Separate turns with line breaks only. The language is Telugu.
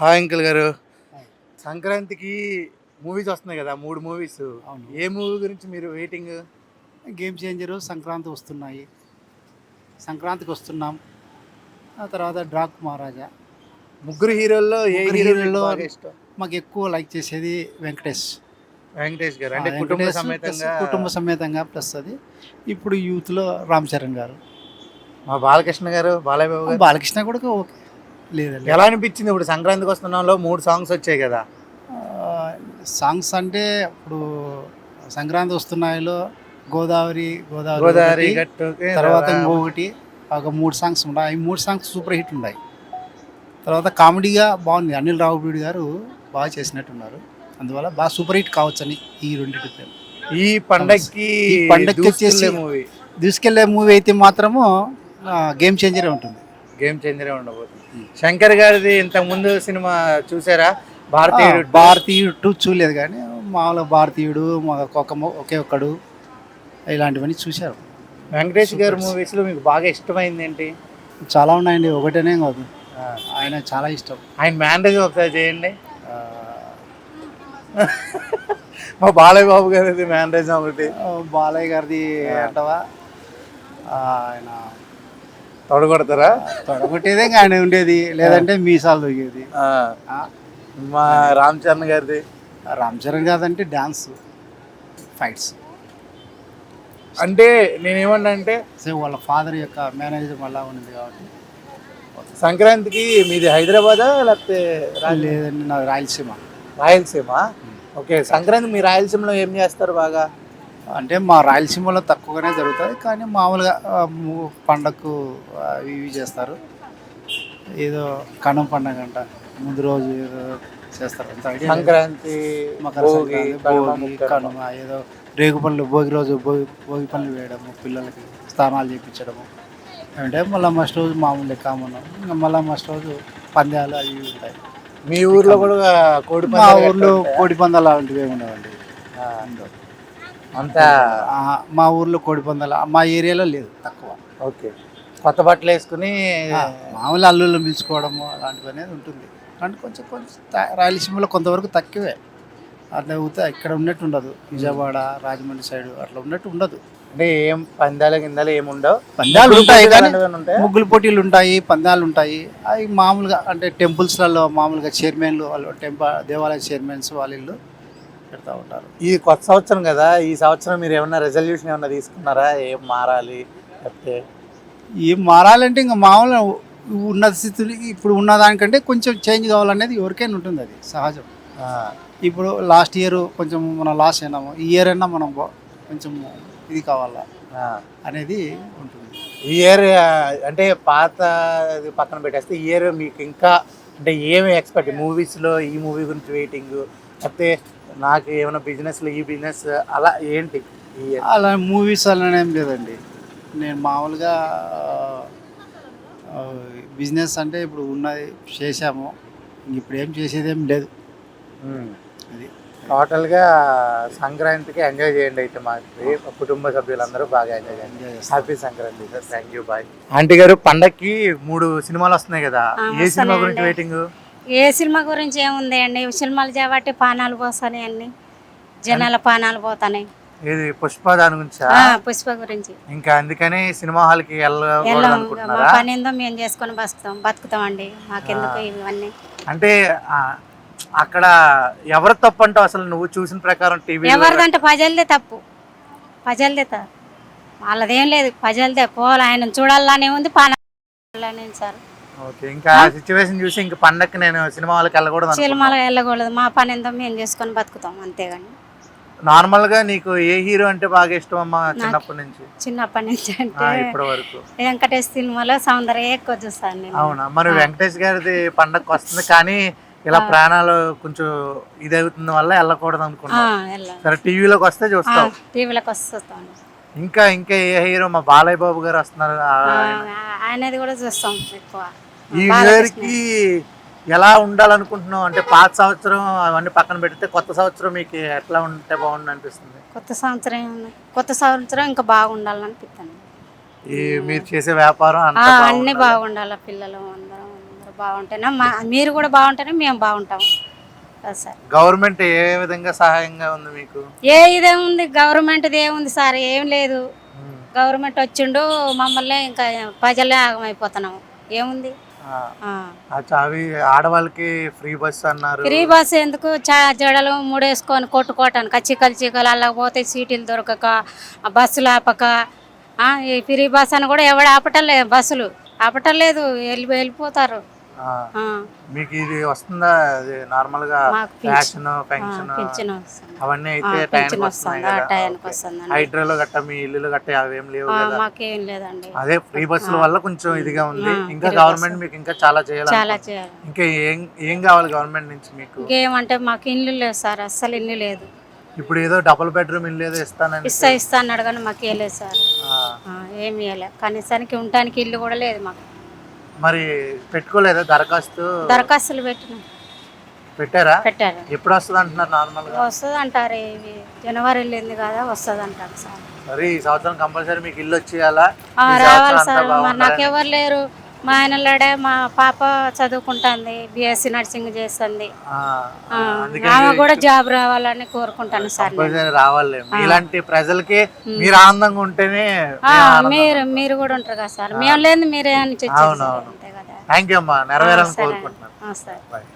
హాయ్ అంకుల్ గారు. సంక్రాంతికి మూవీస్ వస్తున్నాయి కదా, 3 మూవీస్.
అవును.
ఏ మూవీ గురించి మీరు వెయిటింగ్?
గేమ్ చేంజరు సంక్రాంతి వస్తున్నాయి. సంక్రాంతికి వస్తున్నాం. ఆ తర్వాత డ్రాక్ మహారాజా.
ముగ్గురు హీరోల్లో ఏ
ముగ్గురు
హీరో మీకు
హీరోల్లో
బాగా ఇష్టం?
మాకు ఎక్కువ లైక్ చేసేది వెంకటేష్.
వెంకటేష్ గారు అంటే కుటుంబ
వెంకటేష్ ప్లస్
సమేతంగా.
కుటుంబ సమేతంగా ప్లస్ అది. ఇప్పుడు యూత్లో రామ్ చరణ్ గారు.
మా బాలకృష్ణ గారు, బాలయ్య బాబు గారు.
బాలకృష్ణ కూడా ఓకే. లేదండి.
ఎలా అనిపించింది ఇప్పుడు సంక్రాంతికి వస్తున్నాంలో 3 సాంగ్స్ వచ్చాయి కదా?
సాంగ్స్ అంటే ఇప్పుడు సంక్రాంతి వస్తున్నాయిలో గోదావరి గోదావరి
గోదావరి
ఒకటి,
గట్టు
తర్వాత ఇంకొకటి ఒక 3 సాంగ్స్ ఉన్నాయి. ఈ 3 సాంగ్స్ సూపర్ హిట్ ఉన్నాయి. తర్వాత కామెడీగా బాగుంది. అనిల్ రావుపూడి గారు బాగా చేసినట్టున్నారు. అందువల్ల బాగా సూపర్ హిట్ కావచ్చని ఈ రెండింటి
ఈ పండక్కి
ఈ పండక్కి వచ్చేసి
మూవీ
తీసుకెళ్లే మూవీ అయితే మాత్రము గేమ్ చేంజరే ఉంటుంది.
గేమ్ చేంజరే ఉండబోతుంది. శంకర్ గారిది ఇంతకు ముందు సినిమా చూసారా? భారతీయుడు.
భారతీయుడు 2 చూడలేదు కానీ మామూలుగా భారతీయుడు ఒకే ఒక్కడు ఇలాంటివన్నీ చూశారు.
వెంకటేష్ గారి మూవీస్ లో మీకు బాగా ఇష్టమైంది ఏంటి?
చాలా ఉన్నాయండి, ఒకటేనే కాదు. ఆయన చాలా ఇష్టం.
ఆయన మ్యారేజ్ ఒకసారి చేయండి.
ఆ,
మా బాలయ్య బాబు గారిది మ్యారేజ్ ఒకటి
బాలయ్య గారిది అంటవా? ఆయన
తొడగొడతారా?
తొడగొట్టేదే ఆయన ఉండేది, లేదంటే మీసాలు దొరికేది.
మా రామ్ చరణ్ గారిది.
రామ్ చరణ్ కాదంటే డ్యాన్స్ ఫైట్స్.
అంటే నేనేమన్నా అంటే
వాళ్ళ ఫాదర్ యొక్క మేనేజర్ అలా ఉన్నది కాబట్టి.
సంక్రాంతికి మీది హైదరాబాదా లేకపోతే
లేదండి, నాది రాయలసీమ.
రాయలసీమ. ఓకే, సంక్రాంతి మీ రాయలసీమలో ఏం చేస్తారు బాగా?
అంటే మా రాయలసీమలో తక్కువగానే జరుగుతుంది, కానీ మామూలుగా పండగకు ఇవి చేస్తారు. ఏదో కనుమ పండగ అంట ముందు రోజు ఏదో చేస్తారు.
సంక్రాంతి,
మకర సంక్రాంతి, భోగి, కనుమ, ఏదో రేగు పనులు, భోగి రోజు భోగి పనులు వేయడము, పిల్లలకి స్నానాలు చేయించడము. అంటే మళ్ళీ మస్ట్ రోజు మామూలు కామన్. ఇంకా మళ్ళీ మస్ట్ రోజు పందాలు అవి ఉంటాయి.
మీ ఊర్లో కూడా కోడి
మా ఊర్లో కోడి పందాలు అలాంటివి ఏమి ఉండవండి.
అంతా
మా ఊర్లో కోడి పందాలు మా ఏరియాలో లేదు, తక్కువ.
ఓకే, కొత్త బట్టలు వేసుకుని
మామూలు అల్లుళ్ళు పిలుచుకోవడము అలాంటివి అనేది ఉంటుంది. అంటే కొంచెం రాయలసీమలో కొంతవరకు తక్కువే. అట్లా ఇక్కడ ఉన్నట్టు ఉండదు. విజయవాడ, రాజమండ్రి సైడ్ అట్లా ఉన్నట్టు ఉండదు.
అంటే ఏం పందాలు గిందాలు ఏముండవు.
పందాలు ఉంటాయి కానీ ముగ్గులు పోటీలు ఉంటాయి, పందాలు ఉంటాయి. అవి మామూలుగా అంటే టెంపుల్స్లలో మామూలుగా చైర్మన్లు వాళ్ళు దేవాలయ చైర్మన్స్ వాళ్ళు పెడతా ఉంటారు.
ఈ కొత్త సంవత్సరం కదా, ఈ సంవత్సరం మీరు ఏమన్నా రెజల్యూషన్ ఏమన్నా తీసుకున్నారా? ఏం మారాలి లేకపోతే
ఏం మారాలంటే ఇంకా మామూలుగా ఉన్న స్థితులు ఇప్పుడు ఉన్నదానికంటే కొంచెం చేంజ్ కావాలనేది ఎవరికైనా ఉంటుంది, అది సహజం. ఇప్పుడు లాస్ట్ ఇయర్ కొంచెం మనం లాస్ అయినాము, ఈ ఇయర్ అయినా మనం కొంచెం ఇది కావాలా అనేది ఉంటుంది.
ఈ ఇయర్ అంటే పాత పక్కన పెట్టేస్తే ఈ ఇయర్ మీకు ఇంకా అంటే ఏమి ఎక్స్పెక్ట్ మూవీస్లో? ఈ మూవీ గురించి వెయిటింగ్ లేకపోతే నాకు ఏమైనా బిజినెస్లో ఈ బిజినెస్ అలా ఏంటి?
అలా మూవీస్ అలానే ఏం లేదండి. నేను మామూలుగా బిజినెస్ అంటే ఇప్పుడు ఉన్నది చేసాము, ఇప్పుడు ఏం చేసేది ఏం లేదు. అది
టోటల్గా సంక్రాంతికి ఎంజాయ్ చేయండి. అయితే మా కుటుంబ సభ్యులందరూ బాగా ఎంజాయ్ చేయండి. Happy Sankranti sir. Thank you, bye. Aunty గారు, పండక్కి 3 సినిమాలు వస్తున్నాయి కదా, ఏ సినిమా గురించి వెయిటింగ్?
ఏ సినిమా గురించి ఏముంది అండి, సినిమాలు చేయబట్టి పానాలు పోతాయి, అన్ని జనాల పానాలు పోతాయి.
ఇది పుష్ప దాని గురించి?
పుష్ప గురించి.
ఇంకా అందుకని సినిమా హాల్కి
మా పని ఏందో మేము చేసుకొని బతుకుతాం అండి, మాకెందుకు ఇవన్నీ.
అంటే అక్కడ ఎవరు తప్పు అంటావు అసలు నువ్వు చూసిన ప్రకారం? టీవీ
ఎవరిదంటే ప్రజలదే తప్పు, ప్రజలదే వాళ్ళదేం లేదు, ప్రజలదే. పోవాలి, ఆయన చూడాలనే ఉంది, పానాలనే సార్.
ఓకే, ఇంకా సిచ్యువేషన్ చూసి ఇంకా పండక్కి నేను సినిమా హాల్కి వెళ్ళకూడదు?
సినిమాలకు వెళ్ళకూడదు, మా పని ఏందో మేము చేసుకొని బతుకుతాం అంతేగాని.
నార్మల్ గా నీకు ఏ హీరో అంటే బాగా ఇష్టం అమ్మా చిన్నప్పటి నుంచి?
చిన్నప్పటి నుంచి అంటే
ఇప్పటి వరకు
వెంకటేష్ సినిమాలో సౌందర్య ఎక్కువ చూస్తాను నేను.
అవునా? మరి వెంకటేష్ గారిది పండగకి వస్తుంది కానీ ఇలా ప్రాణాలు కొంచెం ఇది అవుతుంది వల్ల వెళ్ళకూడదు అనుకున్నా. సరే, టీవీలోకి వస్తే చూస్తాం.
టీవీలోకి వస్తాం.
ఇంకా ఇంకా ఏ హీరో? మా బాలయ్య బాబు గారు వస్తున్నారు,
ఆయనది కూడా చూస్తాం ఎక్కువ.
ఈ ఇయర్ కి ఎలా ఉండాలనుకుంటున్నావు? అంటే పాత సంవత్సరం అవన్నీ పక్కన పెడితే కొత్త సంవత్సరం మీకు ఎట్లా ఉంటే బాగుంది అనిపిస్తుంది?
కొత్త సంవత్సరం ఇంకా బాగుండాలనిపిస్తుంది.
ఈ మీరు చేసే వ్యాపారం
అన్ని బాగుండాలి, పిల్లలు అందరూ బాగుంటేనే మీరు కూడా బాగుంటేనే మేము బాగుంటాం కదా సార్.
గవర్నమెంట్ ఏ విధంగా సహాయంగా ఉంది మీకు?
ఇదేముంది గవర్నమెంట్ది ఏముంది సార్, ఏం లేదు. గవర్నమెంట్ వచ్చిండు మమ్మల్ని ఇంకా ప్రజలే ఆగమైపోతున్నాము. ఏముంది
అవి ఆడవాళ్ళకి ఫ్రీ బస్ అన్నారు.
ఫ్రీ బస్ ఎందుకు? జడలు ముడేసుకొని కొట్టుకోవటానికి చిక్కలు అలా పోతే సీట్లు దొరకక బస్సులు ఆపక ఈ ఫ్రీ బస్ అని కూడా ఎవడు ఆపటలేదు, బస్సులు ఆపటలేదు, వెళ్ళిపోతారు.
మీకు ఇది వస్తుందా నార్మల్ గా ఫ్యాషన్ పెన్షన్ అవన్నీ అయితే టైంకి వస్తున్నాయి? హైడ్రోలో గట్ట మీ ఇల్లు గట్ట అవేం లేవు కదా?
మాకేం లేదండి.
అదే ఫ్రీ బస్సుల వల్ల కొంచెం ఇదిగా ఉంది. ఇంకా గవర్నమెంట్ మీకు ఇంకా చాలా చేయాలి. ఇంకా ఏం కావాలి గవర్నమెంట్ నుంచి మీకు?
ఇంకేమంటే మాకు ఇల్లు లేదు సార్, అస్సలు ఇల్లు లేదు.
ఇప్పుడు ఏదో డబుల్ బెడ్రూమ్ ఇల్లు ఏదో
ఇస్తాను కానీ మాకు ఇవ్వలేదు సార్, ఏమి ఇవ్వలేదు. కనీసానికి ఉండటానికి ఇల్లు కూడా లేదు మాకు.
మరి పెట్టుకోలేదా దరఖాస్తులు? పెట్టారా?
పెట్టారు.
ఎప్పుడు వస్తుంది అంటున్నారు? నార్మల్ గా
వస్తుంది అంటారు, ఇవి జనవరి వెళ్ళింది కదా, వస్తుంది అంటారు సార్.
మరి ఈ సంవత్సరం కంపల్సరీ మీకు ఇల్లు వచ్చేయాలా?
రావాలి సార్. మరి నాకెవరు లేరు, మా ఆయన లేడే, మా పాప చదువుకుంటుంది, బిఎస్సి నర్సింగ్ చేస్తుంది. ఆమె కూడా జాబ్ రావాలని కోరుకుంటాను సార్.
రావాలి. ఇలాంటి ప్రజలకి మీరు ఆనందంగా ఉంటేనే
మీరు కూడా ఉంటారు కదా సార్, మేము లేదు మీరే అని చెప్పి.
థ్యాంక్ యూ అమ్మా, నెరవేరాలని కోరుకుంటున్నాను.